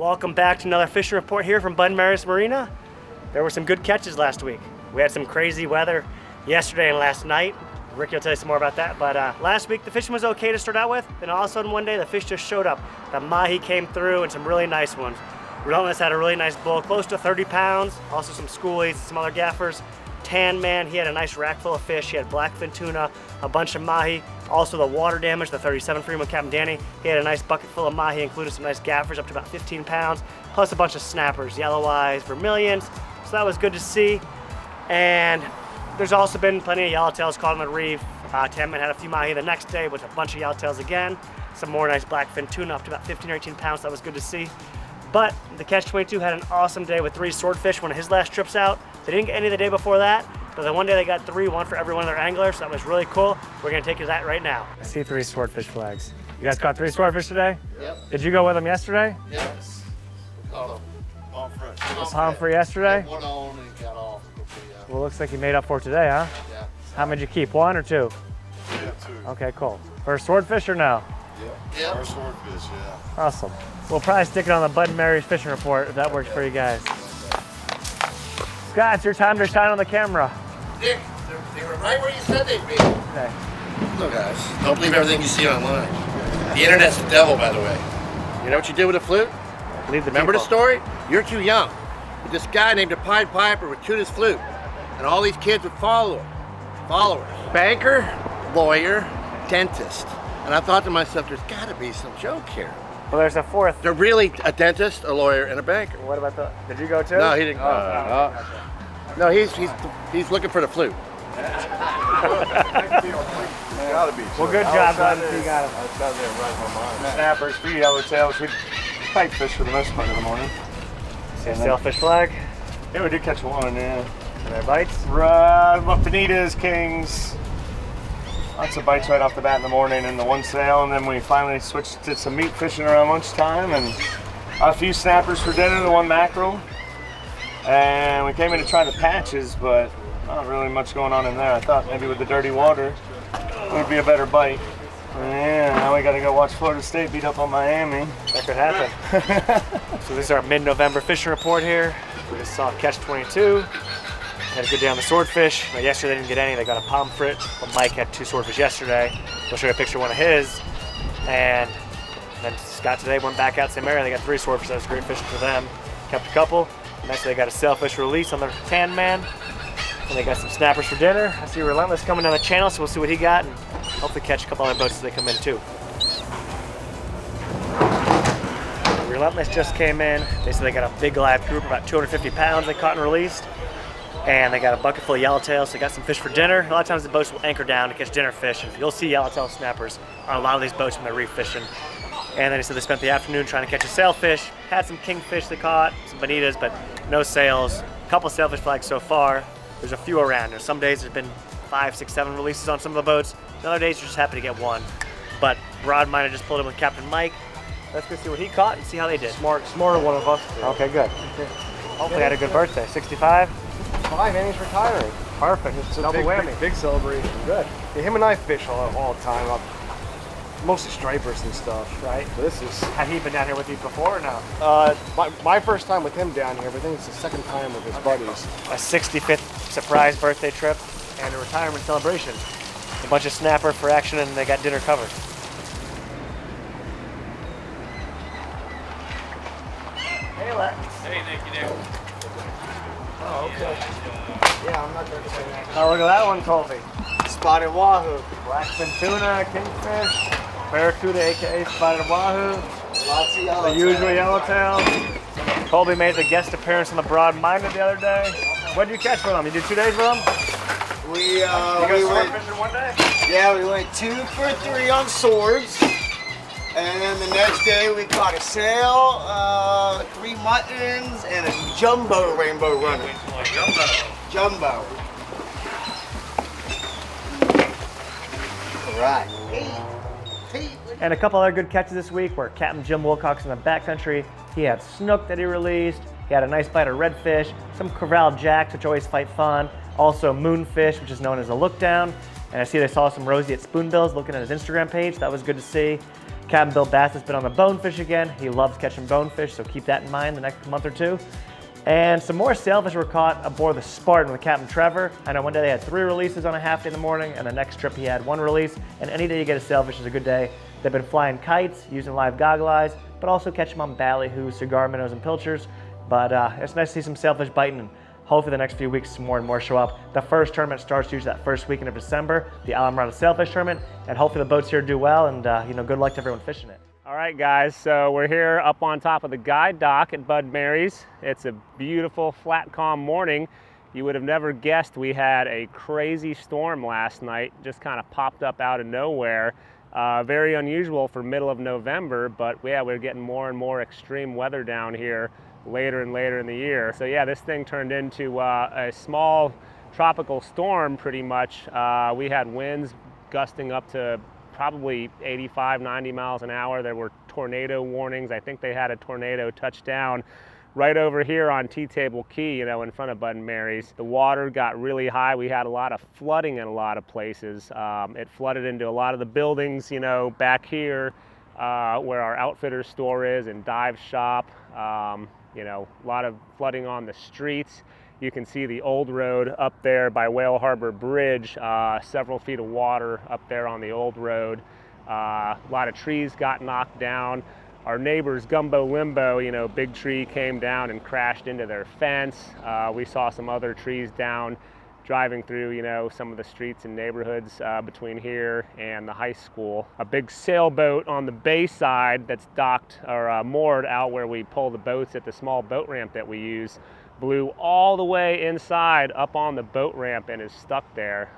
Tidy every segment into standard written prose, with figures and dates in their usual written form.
Welcome back to another fishing report here from Bud and Mary's Marina. There were some good catches last week. We had some crazy weather yesterday and last night. Ricky will tell you some more about that, but last week the fishing was okay to start out with, then all of a sudden one day the fish just showed up. The mahi came through and some really nice ones. Relentless had a really nice bull, close to 30 pounds, also some schoolies, some other gaffers. Tan Man, he had a nice rack full of fish. He had blackfin tuna, a bunch of mahi, also the water damage, the 37 Freeman Captain Danny. He had a nice bucket full of mahi, included some nice gaffers up to about 15 pounds, plus a bunch of snappers, yellow eyes, vermilions. So that was good to see. And there's also been plenty of yellowtails caught on the reef. Tan Man had a few mahi the next day with a bunch of yellowtails again. Some more nice blackfin tuna up to about 15 or 18 pounds. That was good to see. But the Catch-22 had an awesome day with 3 swordfish, one of his last trips out. They didn't get any the day before that, but the one day they got 3, one for every one of their anglers, so that was really cool. We're gonna take you to that right now. I see 3 swordfish flags. You guys caught 3 swordfish today? Yep. Did you go with them yesterday? Yes. On fresh. Palm free yesterday? One on and got off. Well, looks like you made up for it today, huh? Yeah. How many did you keep, 1 or 2? Yeah, 2. Okay, cool. First swordfish or no? Yeah. First swordfish, yeah. Awesome. We'll probably stick it on the Bud and Mary's fishing report if that works for you guys. Scott, it's your time to shine on the camera. Dick, they were right where you said they'd be. Okay. Look, guys, don't believe everything you see online. The internet's the devil, by the way. You know what you did with a flute? Remember the story? You're too young. But this guy named the Pied Piper would toot his flute, and all these kids would follow him. Followers. Banker, lawyer, dentist. And I thought to myself, there's got to be some joke here. Well, there's a 4th. They're really a dentist, a lawyer, and a banker. What about the? Did you go too? No, he didn't. No, he's looking for the flute. Well, good job, Bud. You got it. Snappers, few yellowtails. We pike fish for the most part of the morning. See a sailfish flag? Yeah, we did catch one, yeah. And their bites? Bonitas, kings. Lots of bites right off the bat in the morning and the one sail, and then we finally switched to some meat fishing around lunchtime and a few snappers for dinner, the 1 mackerel. And we came in to try the patches, but not really much going on in there. I thought maybe with the dirty water it would be a better bite. Yeah, now we gotta go watch Florida State beat up on Miami. That could happen. So this is our mid-November fishing report here. We just saw Catch-22. Had a good day on the swordfish. But yesterday they didn't get any. They got a pomfret. But Mike had 2 swordfish yesterday. We'll show you a picture of one of his. And then Scott today went back out St. Mary. They got 3 swordfish. That was great fishing for them. Kept a couple. Next they got a sailfish release on their Tan Man. And they got some snappers for dinner. I see Relentless coming down the channel, so we'll see what he got and hopefully catch a couple other boats as they come in too. Relentless just came in. They said they got a big live group, about 250 pounds they caught and released. And they got a bucket full of yellowtails, so they got some fish for dinner. A lot of times the boats will anchor down to catch dinner fish. And you'll see yellowtail snappers on a lot of these boats when they're reef fishing. And then they said they spent the afternoon trying to catch a sailfish. Had some kingfish they caught, some bonitas, but no sails. A couple sailfish flags so far. There's a few around. Some days there's been 5, 6, 7 releases on some of the boats. Other days you're just happy to get 1. But Rod might have just pulled in with Captain Mike. Let's go see what he caught and see how they did. Smarter one of us. Okay, good. Hopefully he had a good birthday. 65? 5, and he's retiring. Perfect. It's a double whammy. Big celebration. Good. Yeah, him and I fish all the time. Mostly stripers and stuff. Right. So this is. Had he been down here with you before or no? My first time with him down here, but I think it's the 2nd time with his buddies. A 65th surprise birthday trip and a retirement celebration. A bunch of snapper for action and they got dinner covered. Hey, Lex. Hey, thank you, Nick. Oh, okay. Yeah, I'm not going to say that. Oh, look at that one, Colby. Spotted wahoo. Blackfin tuna, kingfish, barracuda, aka spotted wahoo. Lots of The usual yellowtail. Colby made the guest appearance on the Broad-Minded the other day. What did you catch for them? You did 2 days with them? We You go sword went. fishing one day? Yeah, we went 2 for 3 on swords. And then the next day we caught a sail, 3 muttons, and a jumbo rainbow runner. Jumbo. All right. And a couple other good catches this week were Captain Jim Wilcox in the backcountry. He had snook that he released. He had a nice bite of redfish, some corral jacks, which always fight fun. Also moonfish, which is known as a look down. And I see they saw some roseate spoonbills looking at his Instagram page. That was good to see. Captain Bill Bass has been on the bonefish again. He loves catching bonefish, so keep that in mind the next month or two. And some more sailfish were caught aboard the Spartan with Captain Trevor. I know one day they had 3 releases on a half day in the morning, and the next trip he had 1 release. And any day you get a sailfish is a good day. They've been flying kites, using live goggle eyes, but also catch them on ballyhoo, cigar minnows, and pilchers. But it's nice to see some sailfish biting, and hopefully the next few weeks more and more show up. The first tournament starts usually that first weekend of December, the Alamorada Sailfish Tournament, and hopefully the boats here do well, and good luck to everyone fishing it. All right, guys, so we're here up on top of the guide dock at Bud Mary's. It's a beautiful, flat, calm morning. You would have never guessed we had a crazy storm last night, just kind of popped up out of nowhere. Very unusual for middle of November, but yeah, we're getting more and more extreme weather down here later and later in the year. So yeah, this thing turned into a small tropical storm pretty much. We had winds gusting up to probably 85, 90 miles an hour. There were tornado warnings. I think they had a tornado touchdown right over here on T-Table Key, in front of Bud and Mary's. The water got really high. We had a lot of flooding in a lot of places. It flooded into a lot of the buildings, back here where our outfitter store is and dive shop. A lot of flooding on the streets. You can see the old road up there by Whale Harbor Bridge, several feet of water up there on the old road. A lot of trees got knocked down. Our neighbor's Gumbo Limbo, big tree came down and crashed into their fence. We saw some other trees down driving through, some of the streets and neighborhoods between here and the high school. A big sailboat on the bay side that's docked or moored out where we pull the boats at the small boat ramp that we use blew all the way inside up on the boat ramp and is stuck there.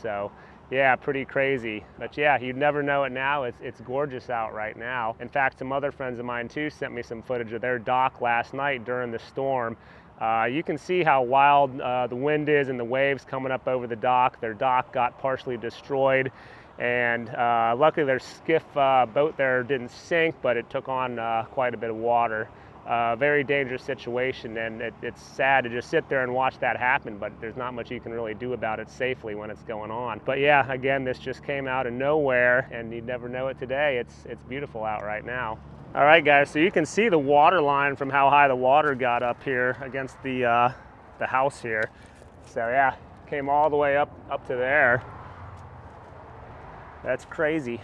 So yeah, pretty crazy. But yeah, you'd never know it now. It's gorgeous out right now. In fact, some other friends of mine too sent me some footage of their dock last night during the storm. You can see how wild the wind is and the waves coming up over the dock. Their dock got partially destroyed, and luckily their skiff boat there didn't sink, but it took on quite a bit of water. Very dangerous situation, and it's sad to just sit there and watch that happen, but there's not much you can really do about it safely when it's going on. But yeah, again, this just came out of nowhere, and you'd never know it today. It's beautiful out right now. All right, guys, so you can see the water line from how high the water got up here against the house here. So yeah, came all the way up to there. That's crazy.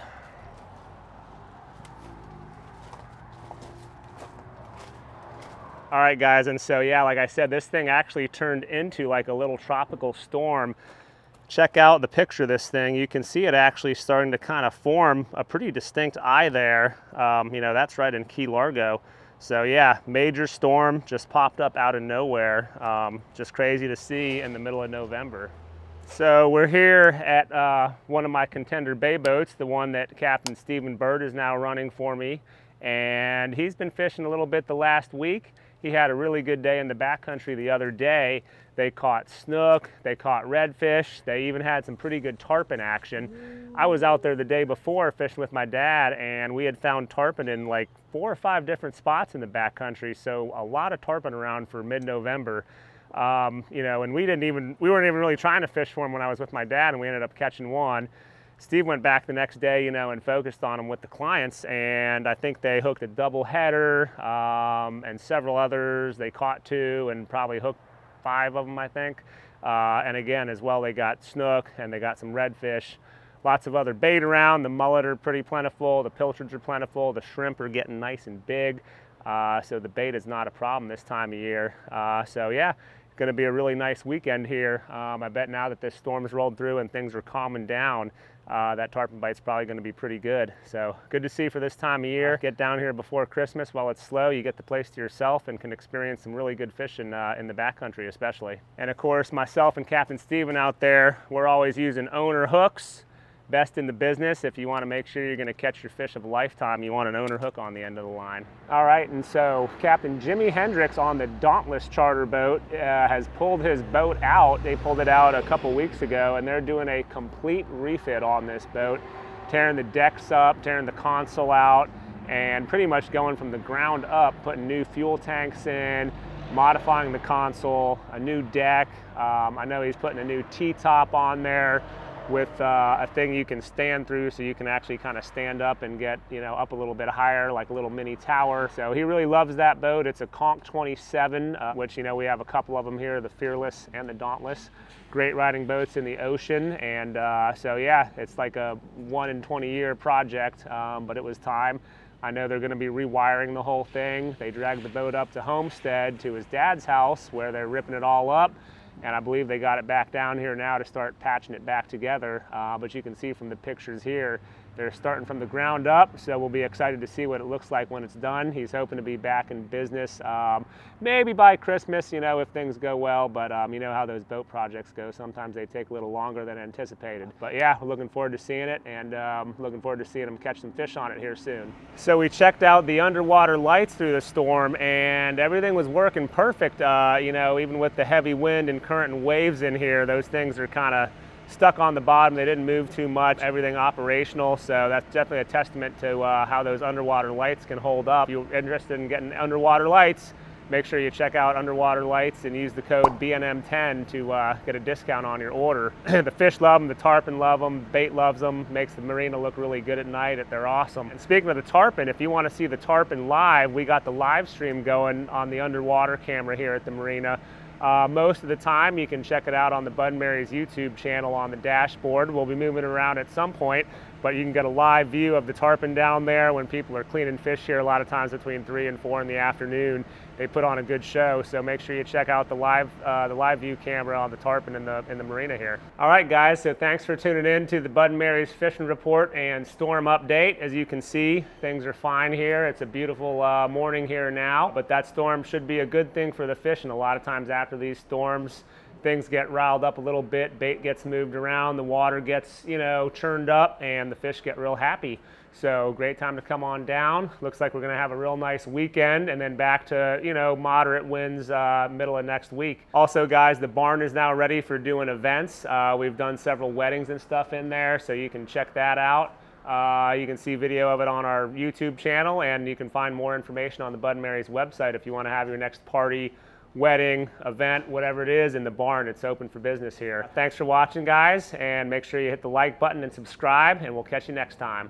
All right, guys, and so yeah, like I said, this thing actually turned into like a little tropical storm. Check out the picture of this thing. You can see it actually starting to kind of form a pretty distinct eye there. That's right in Key Largo. So yeah, major storm just popped up out of nowhere. Just crazy to see in the middle of November. So we're here at one of my Contender Bay boats, the one that Captain Stephen Bird is now running for me. And he's been fishing a little bit the last week. He had a really good day in the backcountry the other day. They caught snook, they caught redfish, they even had some pretty good tarpon action. I was out there the day before fishing with my dad, and we had found tarpon in like 4 or 5 different spots in the backcountry, so a lot of tarpon around for mid-November. And we weren't even really trying to fish for them when I was with my dad, and we ended up catching one. Steve went back the next day, and focused on them with the clients, and I think they hooked a double header and several others. They caught 2 and probably hooked 5 of them, I think. And again, as well, they got snook and they got some redfish. Lots of other bait around. The mullet are pretty plentiful. The pilchards are plentiful. The shrimp are getting nice and big. So the bait is not a problem this time of year. So yeah, going to be a really nice weekend here. I bet now that this storm's rolled through and things are calming down, that tarpon bite's probably going to be pretty good. So good to see for this time of year. Get down here before Christmas while it's slow. You get the place to yourself and can experience some really good fishing in the backcountry especially. And of course, myself and Captain Steven out there, we're always using owner hooks. Best in the business. If you want to make sure you're going to catch your fish of a lifetime, you want an owner hook on the end of the line. All right, and so Captain Jimmy Hendricks on the Dauntless charter boat has pulled his boat out. They pulled it out a couple weeks ago, and they're doing a complete refit on this boat, tearing the decks up, tearing the console out, and pretty much going from the ground up, putting new fuel tanks in, modifying the console, a new deck. I know he's putting a new T-top on there. with a thing you can stand through, so you can actually kind of stand up and get, you know, up a little bit higher, like a little mini tower. So he really loves that boat. It's a Conch 27, which, you know, we have a couple of them here, the Fearless and the Dauntless. Great riding boats in the ocean. And so yeah, it's like a 1 in 20 year project, but it was time. I know they're going to be rewiring the whole thing. They dragged the boat up to Homestead to his dad's house where they're ripping it all up. And I believe they got it back down here now to start patching it back together. But you can see from the pictures here, they're starting from the ground up, so we'll be excited to see what it looks like when it's done. He's hoping to be back in business maybe by Christmas, you know, if things go well, but you know how those boat projects go. Sometimes they take a little longer than anticipated. But yeah, we're looking forward to seeing it, and looking forward to seeing him catch some fish on it here soon. So we checked out the underwater lights through the storm, and everything was working perfect. You know, even with the heavy wind and current and waves in here, those things are kind of stuck on the bottom. They didn't move too much, everything operational, so that's definitely a testament to how those underwater lights can hold up. If you're interested in getting underwater lights, make sure you check out Underwater Lights and use the code BNM10 to get a discount on your order. The fish love them, the tarpon love them, bait loves them, makes the marina look really good at night. They're awesome. And speaking of the tarpon, if you want to see the tarpon live, we got the live stream going on the underwater camera here at the marina. Most of the time you can check it out on the Bud and Mary's YouTube channel on the dashboard. We'll be moving around at some point, but you can get a live view of the tarpon down there when people are cleaning fish here a lot of times between 3 and 4 in the afternoon. They put on a good show, so make sure you check out the live view camera on the tarpon in the marina here. All right, guys, so thanks for tuning in to the Bud and Mary's fishing report and storm update. As you can see, things are fine here. It's a beautiful morning here now, but that storm should be a good thing for the fishing. A lot of times after these storms, things get riled up a little bit, bait gets moved around, the water gets, you know, churned up, and the fish get real happy. So great time to come on down. Looks like we're gonna have a real nice weekend, and then back to, you know, moderate winds middle of next week. Also, guys, the barn is now ready for doing events. We've done several weddings and stuff in there, so you can check that out. You can see video of it on our YouTube channel, and you can find more information on the Bud and Mary's website if you want to have your next party, wedding, event, whatever it is in the barn. It's open for business here. Thanks for watching, guys, and make sure you hit the like button and subscribe, and we'll catch you next time.